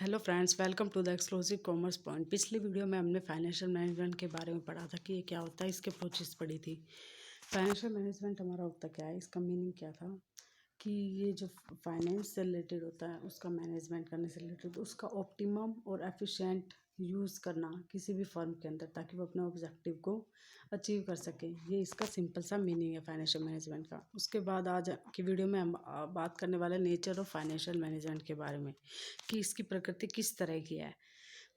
Hello friends, welcome to the exclusive commerce point. पिछली video में हमने फाइनेंशियल मैनेजमेंट के बारे में पढ़ा था कि ये क्या होता है, इसके प्रोसेस पढ़ी थी। फाइनेंशियल मैनेजमेंट हमारा होता क्या है, इसका मीनिंग क्या था कि ये जो फाइनेंस से रिलेटेड होता है उसका मैनेजमेंट करने से रिलेटेड, उसका ऑप्टिमम और एफिशिएंट यूज़ करना किसी भी फर्म के अंदर, ताकि वो अपने ऑब्जेक्टिव को अचीव कर सके। ये इसका सिंपल सा मीनिंग है फाइनेंशियल मैनेजमेंट का। उसके बाद आज की वीडियो में हम बात करने वाले नेचर ऑफ फाइनेंशियल मैनेजमेंट के बारे में कि इसकी प्रकृति किस तरह की है।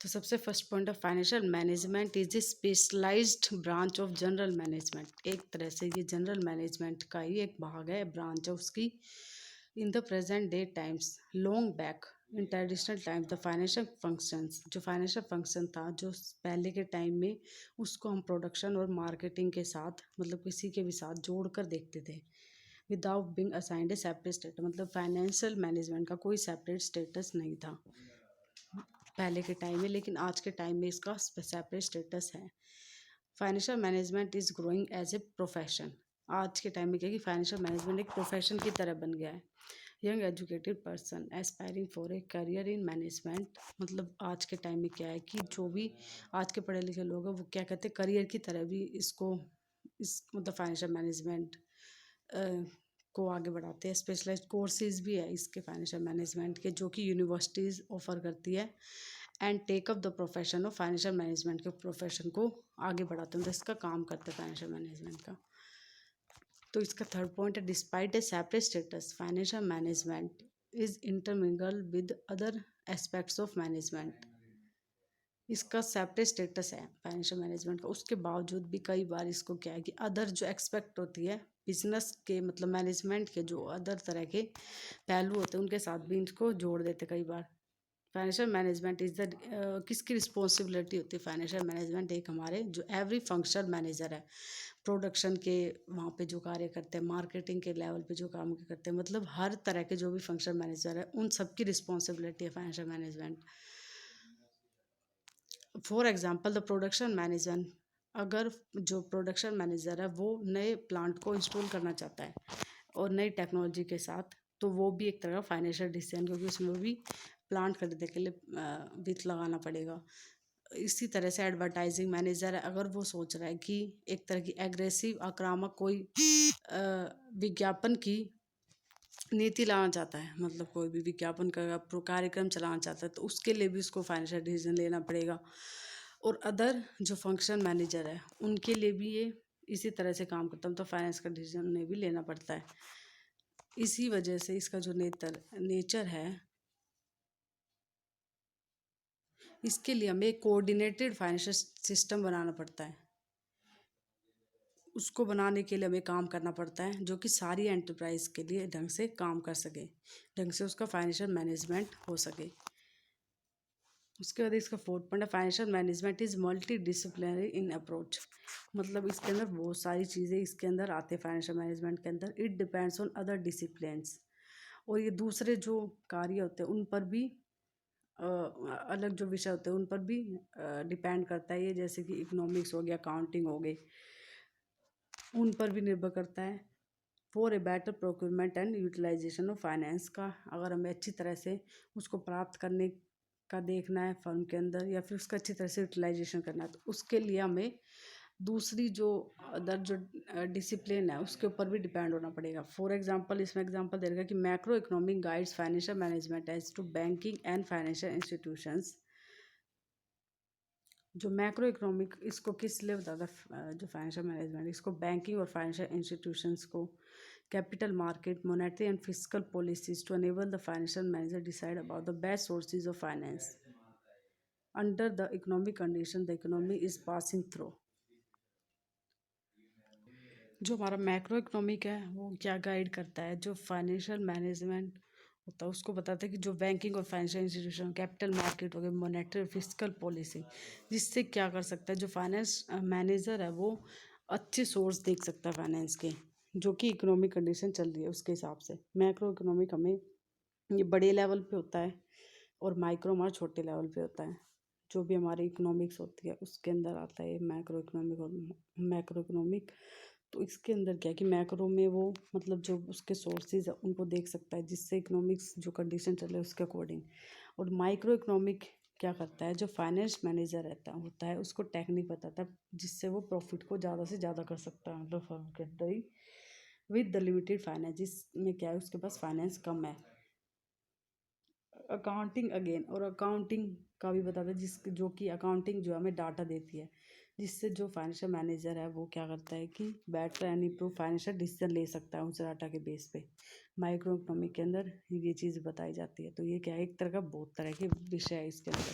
तो सबसे first point of financial management is a specialised branch of general management. एक तरह से ये जनरल मैनेजमेंट का ही एक भाग है, ब्रांच है उसकी। In the present day times, long back in traditional time, the financial functions, जो फाइनेंशियल फंक्शन था जो पहले के टाइम में, उसको हम प्रोडक्शन और मार्केटिंग के साथ, मतलब किसी के भी साथ जोड़ कर देखते थे, विदाउट बिंग असाइंड ए सेपरेट स्टेटस। मतलब फाइनेंशियल मैनेजमेंट का कोई सेपरेट स्टेटस नहीं था पहले के टाइम में, लेकिन आज के टाइम में इसका सेपरेट स्टेटस है। Financial management is growing as a profession. आज के टाइम में क्या है कि फाइनेंशियल मैनेजमेंट एक प्रोफेशन की तरह बन गया है। Young educated person aspiring for a career in management, मतलब आज के टाइम में क्या है कि जो भी आज के पढ़े लिखे लोग हैं वो क्या कहते हैं, करियर की तरह भी इसको, इस मतलब फाइनेंशियल मैनेजमेंट को आगे बढ़ाते हैं। स्पेशलाइज्ड कोर्सेज भी है इसके फाइनेंशियल मैनेजमेंट के, जो कि यूनिवर्सिटीज़ ऑफर करती है। And take up the profession of financial management के प्रोफेशन को आगे बढ़ाते हैं, तो इसका काम करते हैं फाइनेंशियल मैनेजमेंट का। तो इसका थर्ड पॉइंट है, despite A separate status, financial management is intermingle with other aspects of management. इसका सेपरेट स्टेटस है फाइनेंशियल मैनेजमेंट का, उसके बावजूद भी कई बार इसको क्या है कि अदर जो एक्सपेक्ट होती है बिजनेस के, मतलब मैनेजमेंट के जो अदर तरह के पहलू होते हैं उनके साथ भी इनको जोड़ देते कई बार। फाइनेंशियल मैनेजमेंट इज द, किसकी रिस्पॉन्सिबिलिटी होती है फाइनेंशियल मैनेजमेंट, एक हमारे जो एवरी फंक्शनल मैनेजर है, प्रोडक्शन के वहाँ पे जो कार्य करते हैं, मार्केटिंग के लेवल पे जो काम करते हैं, मतलब हर तरह के जो भी फंक्शनल मैनेजर है उन सबकी रिस्पॉन्सिबिलिटी है financial management. For example the production manager, अगर जो प्रोडक्शन मैनेजर है वो नए प्लांट को इंस्टॉल करना चाहता है और नई टेक्नोलॉजी के साथ, तो वो भी एक तरह का फाइनेंशियल डिसीजन, क्योंकि उसमें भी प्लांट खरीदने के लिए वित्त लगाना पड़ेगा। इसी तरह से एडवर्टाइजिंग मैनेजर है, अगर वो सोच रहा है कि एक तरह की एग्रेसिव आक्रामक कोई विज्ञापन की नीति लाना चाहता है, मतलब कोई भी विज्ञापन का कार्यक्रम चलाना चाहता है, तो उसके लिए भी उसको फाइनेंशियल डिसीजन लेना पड़ेगा। और अदर जो फंक्शन मैनेजर है उनके लिए भी ये इसी तरह से काम करता है, तो फाइनेंस का डिसीजन उन्हें भी लेना पड़ता है। इसी वजह से इसका जो नेचर है, इसके लिए हमें कोऑर्डिनेटेड फाइनेंशियल सिस्टम बनाना पड़ता है। उसको बनाने के लिए हमें काम करना पड़ता है जो कि सारी एंटरप्राइज के लिए ढंग से काम कर सके, ढंग से उसका फाइनेंशियल मैनेजमेंट हो सके। उसके बाद इसका फोर्थ पॉइंट है, financial management is multi disciplinary in approach. मतलब इसके अंदर बहुत सारी चीज़ें इसके अंदर आते हैं फाइनेंशियल मैनेजमेंट के अंदर। It depends on other disciplines, और ये दूसरे जो कार्य होते हैं उन पर भी अलग जो विषय होते हैं उन पर भी डिपेंड करता है ये, जैसे कि इकोनॉमिक्स हो गया, अकाउंटिंग हो गई, उन पर भी निर्भर करता है। For a better procurement and utilisation of finance का, अगर हमें अच्छी तरह से उसको प्राप्त करने का देखना है फर्म के अंदर, या फिर उसका अच्छी तरह से यूटिलाइजेशन करना है, तो उसके लिए हमें दूसरी जो अदर जो डिसिप्लिन है उसके ऊपर भी डिपेंड होना पड़ेगा। फॉर एग्जांपल, इसमें एग्जांपल दे रखा कि macroeconomic guides financial management as to banking and financial institutions. जो मैक्रो इकोनॉमिक, इसको किस लिए बताता है जो फाइनेंशियल मैनेजमेंट, इसको बैंकिंग और फाइनेंशियल इंस्टीट्यूशंस को, capital market, monetary and fiscal policies to enable the financial manager decide about the best sources of finance under the economic condition the economy is passing through. जो हमारा macro economic है वो क्या guide करता है, जो financial management होता है उसको बताता है कि जो बैंकिंग और फाइनेंशियल इंस्टीट्यूशन, कैपिटल मार्केट हो गए, मॉनेटरी फिस्कल पॉलिसी, जिससे क्या कर सकता है जो फाइनेंस मैनेजर है वो अच्छे सोर्स देख सकता है फाइनेंस के, जो कि इकोनॉमिक कंडीशन चल रही है उसके हिसाब से। मैक्रो इकोनॉमिक हमें ये बड़े लेवल पे होता है और माइक्रो हमारा छोटे लेवल पे होता है। जो भी हमारी इकोनॉमिक्स होती है उसके अंदर आता है मैक्रो इकोनॉमिक और मैक्रो इकोनॉमिक। तो इसके अंदर क्या है कि मैक्रो में वो मतलब जो उसके सोर्सेज है उनको देख सकता है, जिससे इकोनॉमिक्स जो कंडीशन चल रही है उसके अकॉर्डिंग। और माइक्रो इकोनॉमिक क्या करता है, जो फाइनेंस मैनेजर रहता होता है उसको टेक्निक बताता है जिससे वो प्रॉफिट को ज़्यादा से ज़्यादा कर सकता है, मतलब फर्म के अंदर ही विद द लिमिटेड फाइनेंस, जिसमें क्या है उसके पास फाइनेंस कम है। अकाउंटिंग अगेन, और अकाउंटिंग का भी बताता है जिस जो कि अकाउंटिंग जो हमें डाटा देती है, जिससे जो फाइनेंशियल मैनेजर है वो क्या करता है कि better and improve financial decision ले सकता है उस डाटा के बेस पे। माइक्रो इकोनॉमिक के अंदर ये चीज़ बताई जाती है। तो ये क्या है, एक तरह का बहुत तरह के विषय है इसके अंदर।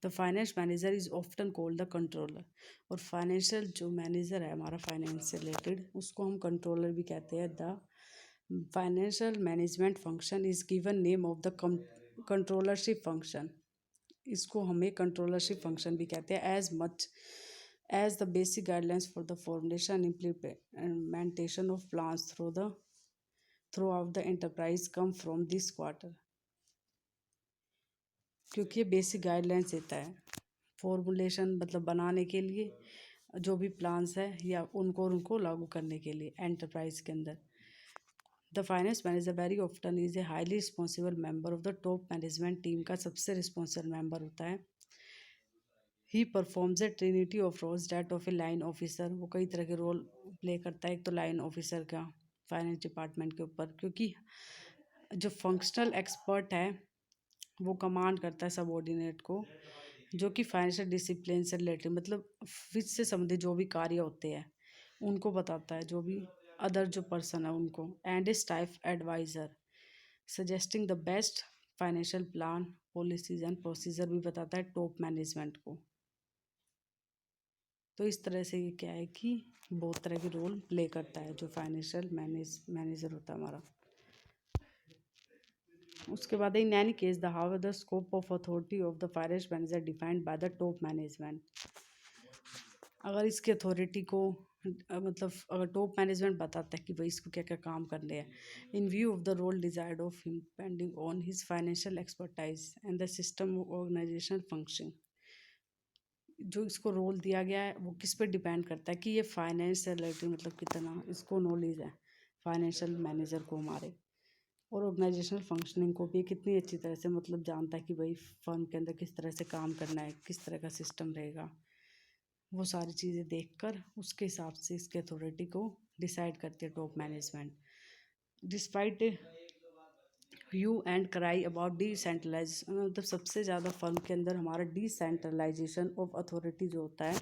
The finance manager is often called the controller, और फाइनेंशियल जो मैनेजर है हमारा फाइनेंस से रिलेटेड उसको हम कंट्रोलर भी कहते हैं। The financial management function is given name of the controllership function, इसको हमें कंट्रोलरशिप फंक्शन भी कहते हैं। As much as the basic guidelines for the formulation implementation of plans throughout the enterprise come from this quarter, क्योंकि ये basic guidelines देता है formulation मतलब बनाने के लिए, जो भी प्लान्स है या उनको लागू करने के लिए एंटरप्राइज के अंदर। The finance manager very often is a highly responsible member of the top management team का सबसे रिस्पॉन्सिबल मेंबर होता है। He performs a trinity of roles that of a line officer, वो कई तरह के रोल प्ले करता है। एक तो लाइन ऑफिसर का फाइनेंस डिपार्टमेंट के ऊपर, क्योंकि जो फंक्शनल एक्सपर्ट है वो कमांड करता है सबऑर्डिनेट को, जो कि फाइनेंशियल डिसिप्लिन से रिलेटेड मतलब वित्त से संबंधित जो भी कार्य होते हैं उनको बताता है, जो भी अदर जो पर्सन है उनको। And a staff advisor suggesting the best financial plan policies and procedure भी बताता है टॉप मैनेजमेंट को। तो इस तरह से ये क्या है कि बहुत तरह के रोल प्ले करता है जो फाइनेंशियल मैनेजर होता है हमारा। उसके बाद in any case the how the scope of authority of the finance manager defined by the top management, अगर इसकी अथॉरिटी को मतलब अगर टॉप मैनेजमेंट बताता है कि भाई इसको क्या क्या काम करने हैं, in view of the role desired of him depending on his financial expertise and the system organisational function, जो इसको रोल दिया गया है वो किस पे डिपेंड करता है कि ये फाइनेंस से रिलेटेड मतलब कितना इसको नॉलेज है फाइनेंशियल मैनेजर को हमारे, और ऑर्गेनाइजेशनल फंक्शनिंग को भी कितनी अच्छी तरह से मतलब जानता है कि भाई फर्म के अंदर किस तरह से काम करना है, किस तरह का सिस्टम रहेगा। वो सारी चीज़ें देखकर उसके हिसाब से इसके अथॉरिटी को डिसाइड करती है top management. Despite hue and cry about decentralise, मतलब सबसे ज़्यादा फर्म के अंदर हमारा डिसेंट्रलाइजेशन ऑफ अथॉरिटी जो होता है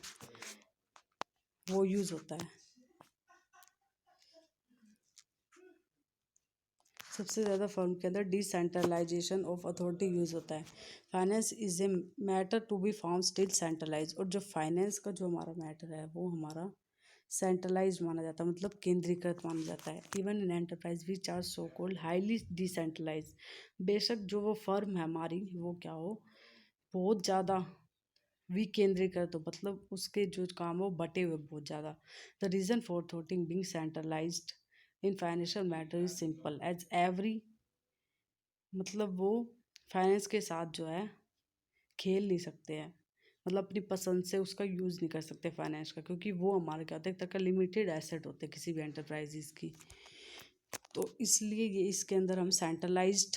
वो यूज़ होता है। सबसे ज़्यादा फर्म के अंदर डिसेंट्रलाइजेशन ऑफ अथॉरिटी यूज़ होता है। Finance is a matter to be found still centralise, और जो फाइनेंस का जो हमारा मैटर है वो हमारा सेंट्रलाइज माना जाता है, मतलब केंद्रीकृत माना जाता है। Even in enterprise which are so called highly decentralise, बेशक जो वो फर्म है हमारी वो क्या हो बहुत ज़्यादा विकेंद्रीकृत हो, मतलब उसके जो काम हो बटे हुए बहुत ज़्यादा। The reason for thoughting being centralized in financial matter is simple as every, मतलब वो फाइनेंस के साथ जो है खेल नहीं सकते हैं, मतलब अपनी पसंद से उसका यूज़ नहीं कर सकते फाइनेंस का, क्योंकि वो हमारे क्या होता है एक तरह का लिमिटेड एसेट होते हैं किसी भी एंटरप्राइजेस की। तो इसलिए ये इसके अंदर हम सेंट्रलाइज्ड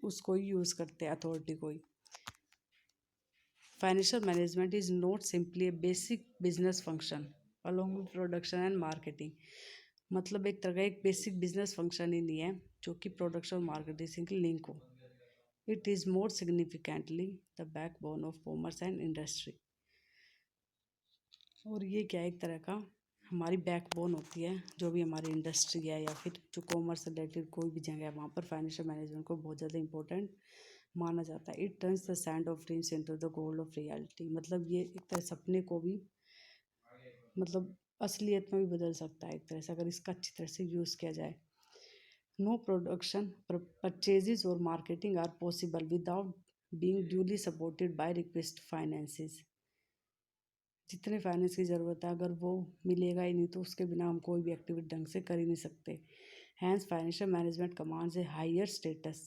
उसको ही यूज़ करते हैं अथॉरिटी को ही। Financial management is not simply a basic business function along with production and marketing, मतलब एक तरह का एक बेसिक बिजनेस फंक्शन ही नहीं है जो कि प्रोडक्शन और मार्केटिंग की लिंक हो। It is more significantly the backbone of commerce and industry, और ये क्या है एक तरह का हमारी बैकबोन होती है, जो भी हमारी इंडस्ट्री है या फिर जो कॉमर्स से रिलेटेड कोई भी जगह है वहाँ पर फाइनेंशियल मैनेजमेंट को बहुत ज़्यादा इंपॉर्टेंट माना जाता है। It turns the sand of dreams into the gold of reality, मतलब ये एक तरह सपने को भी मतलब असलियत में भी बदल सकता है एक तरह से अगर इसका अच्छी तरह से यूज़ किया जाए। नो प्रोडक्शन परचेजेज और marketing are possible without being duly supported by requisite finances, जितने फाइनेंस की ज़रूरत है अगर वो मिलेगा ही नहीं तो उसके बिना हम कोई भी एक्टिविटी ढंग से कर ही नहीं सकते। Hence financial management commands a higher status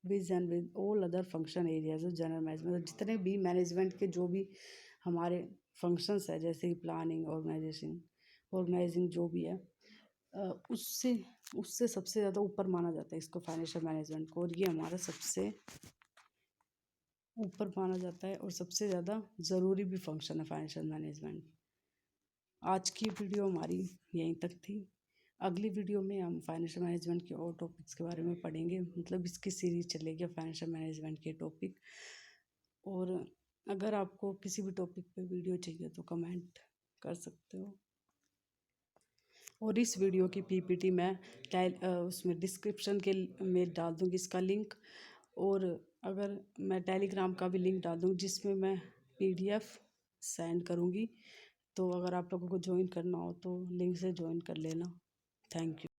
vision with all other function areas of general management, जितने भी मैनेजमेंट के जो भी हमारे फंक्शंस है, जैसे कि प्लानिंग, ऑर्गेनाइजिंग जो भी है, उससे उससे सबसे ज़्यादा ऊपर माना जाता है इसको, फाइनेंशियल मैनेजमेंट को। और ये हमारा सबसे ऊपर माना जाता है और सबसे ज़्यादा ज़रूरी भी फंक्शन है फाइनेंशियल मैनेजमेंट। आज की वीडियो हमारी यहीं तक थी। अगली वीडियो में हम फाइनेंशियल मैनेजमेंट के और टॉपिक्स के बारे में पढ़ेंगे, मतलब इसकी सीरीज चलेगी फाइनेंशियल मैनेजमेंट के टॉपिक। और अगर आपको किसी भी टॉपिक पे वीडियो चाहिए तो कमेंट कर सकते हो। और इस वीडियो की पीपीटी मैं उसमें डिस्क्रिप्शन के में डाल दूँगी इसका लिंक। और अगर मैं टेलीग्राम का भी लिंक डाल दूँगी जिसमें मैं पीडीएफ सेंड करूँगी। तो अगर आप लोगों को ज्वाइन करना हो तो लिंक से ज्वाइन कर लेना। Thank you.